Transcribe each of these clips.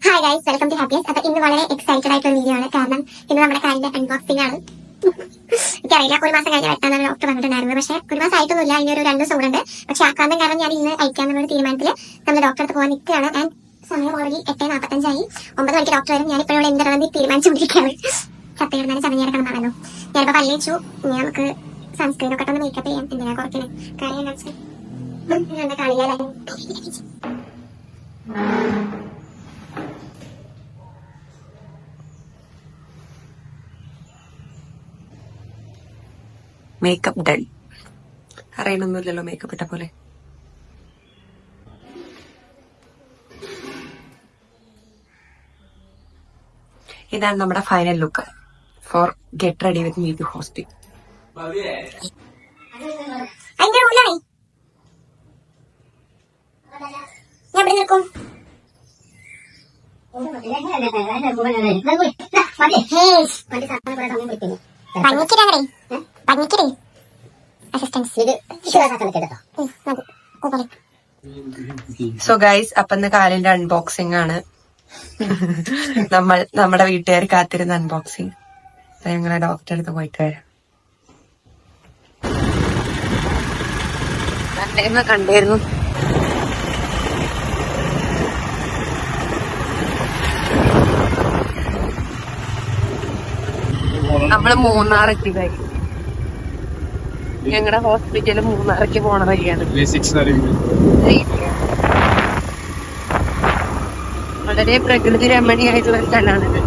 Hi guys, welcome to ഹാപ്പിയസ്. അപ്പൊ ഇന്ന് വളരെ എക്സൈറ്റഡ് ആയിട്ടുള്ള വീഡിയോ ആണ്. കാരണം ഇന്ന് നമ്മുടെ കാലിന്റെ അൺബോക്സിംഗ് ആണ്. എനിക്കറിയില്ല, ഒരു മാസം കഴിഞ്ഞ് വെട്ടാനാണ് ഡോക്ടർ പറഞ്ഞിട്ടുണ്ടായിരുന്നത്. പക്ഷെ ഒരു മാസം ആയിട്ടൊന്നുമില്ല, ഇനി ഒരു 2 ദിവസം ഉണ്ട്. പക്ഷെ ആക്കാന്തം കാരണം ഞാൻ ഇന്ന് അയക്കാന്നുള്ള തീരുമാനത്തിൽ നമ്മൾ ഡോക്ടറെ അടുത്ത് പോകാൻ നിൽക്കുകയാണ്. ആൻഡ് സമയം ഓൾറെഡി 8:45 9 മണിക്ക് ഡോക്ടർ വരും. ഞാനിപ്പോൾ ഇവിടെ എന്താണ് തീരുമാനിച്ചുകൊണ്ടിരിക്കുകയാണ്. സത്യമായിരുന്നാലും ചടങ്ങിയെടുക്കണം പറഞ്ഞു. ഞാനിപ്പോൾ പല്ലിച്ചു. ഇനി നമുക്ക് സൺസ്ക്രീൻ ഒക്കെ ഒന്ന് മേക്കപ്പ് ചെയ്യാം. എന്തിനാ കുറയ്ക്കണേ? കാര്യം കാണില്ല. Makeup done. അറിയണമെന്നില്ലല്ലോ മേക്കപ്പ് ഇട്ട പോലെ. ഇതാണ് നമ്മുടെ final look for get ready with me to hospital. So guys, അപ്പൊ ഇന്ന് കാലിന്റെ അൺബോക്സിംഗ് ആണ്. നമ്മുടെ വീട്ടുകാർ കാത്തിരുന്ന അൺബോക്സിംഗ്. ഞങ്ങളെ ഡോക്ടറെ അടുത്ത് പോയിട്ട് വരാം. കണ്ടായിരുന്നു. നമ്മള് മൂന്നാറെത്തി കഴിഞ്ഞു. ഞങ്ങളുടെ ഹോസ്പിറ്റല് മൂന്നാറയ്ക്ക് പോണ വഴിയാണ്. വളരെ പ്രകൃതി രമണീയായിട്ടുള്ള സ്ഥലമാണിത്.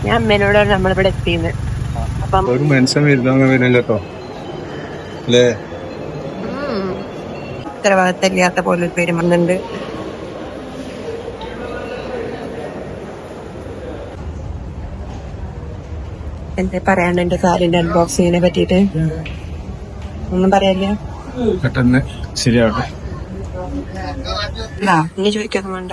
ഞാൻ അമ്മേനോടാണ് നമ്മളിവിടെ എത്തിയത്. അപ്പം ഒരു മനുഷ്യൻ വരുന്നോ അല്ലേ? ഉത്തരവാദിത്തമില്ലാത്ത പോലെ പെരുമാറുന്നുണ്ട്. എന്താ പറയാണ്ട് എന്റെ കാലിന്റെ അൺബോക്സിങ്ങിനെ പറ്റിട്ട് ഒന്നും പറയാനില്ല. പെട്ടെന്ന് ശരിയാവട്ടെ. ഇനി ചോദിക്കൊന്നും വേണ്ട.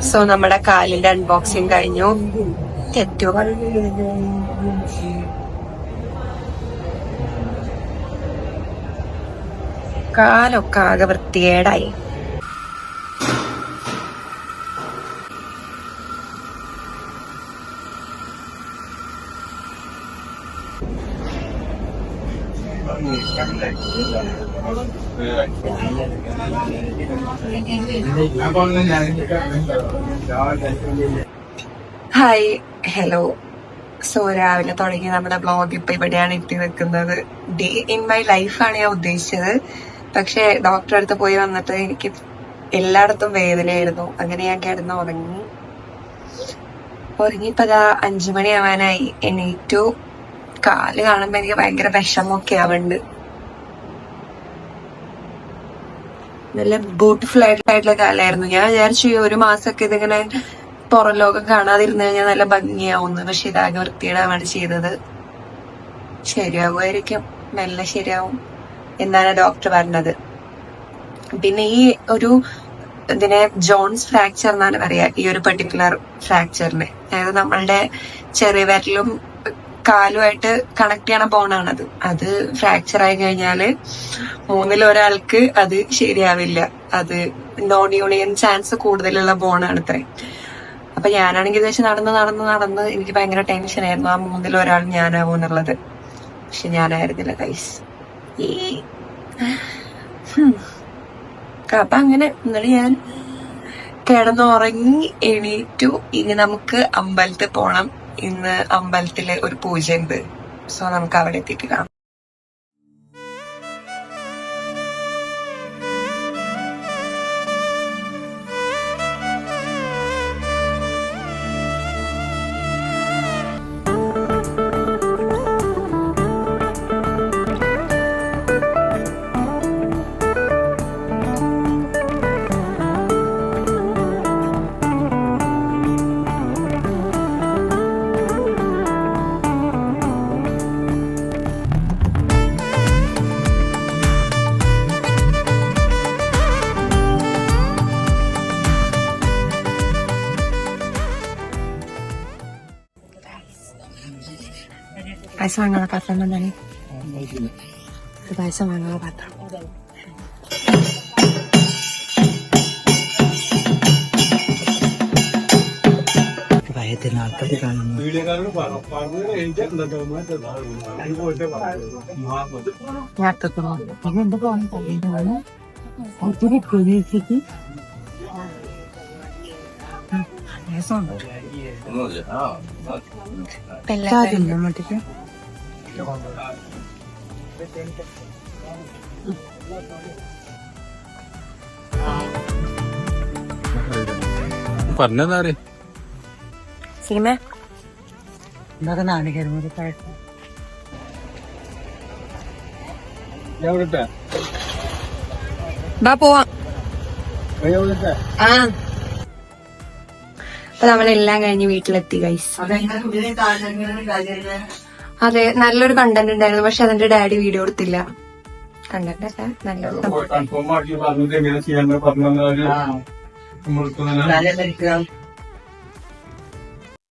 സോ നമ്മുടെ കാലിന്റെ അൺബോക്സിങ് കഴിഞ്ഞു. കാലൊക്കെ ആകെ വൃത്തികേടായി. Hi, hello. സോ രാവിലെ തുടങ്ങി നമ്മുടെ ബ്ലോഗ് ഇപ്പൊ ഇവിടെയാണ് എത്തി നിൽക്കുന്നത്. ഡേ ഇൻ മൈ ലൈഫാണ് ഞാൻ ഉദ്ദേശിച്ചത്. പക്ഷെ ഡോക്ടറെ അടുത്ത് പോയി വന്നിട്ട് എനിക്ക് എല്ലായിടത്തും വേദനയായിരുന്നു. അങ്ങനെ ഞാൻ കിടന്ന് ഉറങ്ങിയപ്പോ 5 മണിയാവാനായി. എണീറ്റു. കാല് കാണുമ്പോ എനിക്ക് ഭയങ്കര വിഷമൊക്കെ ആവുന്നുണ്ട്. നല്ല ബ്യൂട്ടിഫുൾ ആയിട്ടുള്ള കാലായിരുന്നു. ഞാൻ വിചാരിച്ചു ഒരു മാസമൊക്കെ ഇതിങ്ങനെ പുറം ലോകം കാണാതിരുന്നു കഴിഞ്ഞാൽ നല്ല ഭംഗിയാവുന്നു. പക്ഷെ ഇതാകെ വൃത്തിയിടാവാണ് ചെയ്തത്. ശരിയാകുമായിരിക്കും, മെല്ലെ ശരിയാവും എന്നാണ് ഡോക്ടർ പറഞ്ഞത്. പിന്നെ ഈ ഇതിനെ ജോൺസ് ഫ്രാക്ചർ എന്നാണ് പറയാ, ഈ ഒരു പെർട്ടിക്കുലർ ഫ്രാക്ചറിന്. അതായത് നമ്മളുടെ ചെറിയ വിരലും കാലുമായിട്ട് കണക്ട് ചെയ്യണ ബോണാണത്. അത് ഫ്രാക്ചർ ആയി കഴിഞ്ഞാല് 3-ൽ ഒരാൾക്ക് അത് ശരിയാവില്ല. അത് നോൺ യൂണിയൻ ചാൻസ് കൂടുതലുള്ള ബോണാണ് ഇത്രയും. അപ്പൊ ഞാനാണെങ്കിൽ വെച്ച് നടന്ന് എനിക്ക് ഭയങ്കര ടെൻഷനായിരുന്നു ആ 3-ൽ ഒരാൾ ഞാനാവും എന്നുള്ളത്. പക്ഷെ ഞാനായിരുന്നില്ല ഗൈസ്. അപ്പൊ അങ്ങനെ ഇന്നലെ ഞാൻ കിടന്നുറങ്ങി എണീറ്റു. ഇനി നമുക്ക് അമ്പലത്തിൽ പോണം. ഇന്ന് അമ്പലത്തില് ഒരു പൂജ ഉണ്ട്. സോ നമുക്ക് അവിടെ എത്തിയിട്ട് കാണാം. പായസം വാങ്ങാനുള്ള പാത്രം എന്താണ്? പായസം വാങ്ങാനുള്ള പാത്രം. പറഞ്ഞാ സീമ പോവാം. അപ്പൊ നമ്മളെല്ലാം കഴിഞ്ഞ് വീട്ടിലെത്തി ഗൈസ്. അതെ, നല്ലൊരു കണ്ടന്റ് ഉണ്ടായിരുന്നു. പക്ഷെ അതിന്റെ ഡാഡി വീഡിയോ എടുത്തില്ല. കണ്ടന്റ് അല്ല, നല്ലൊരു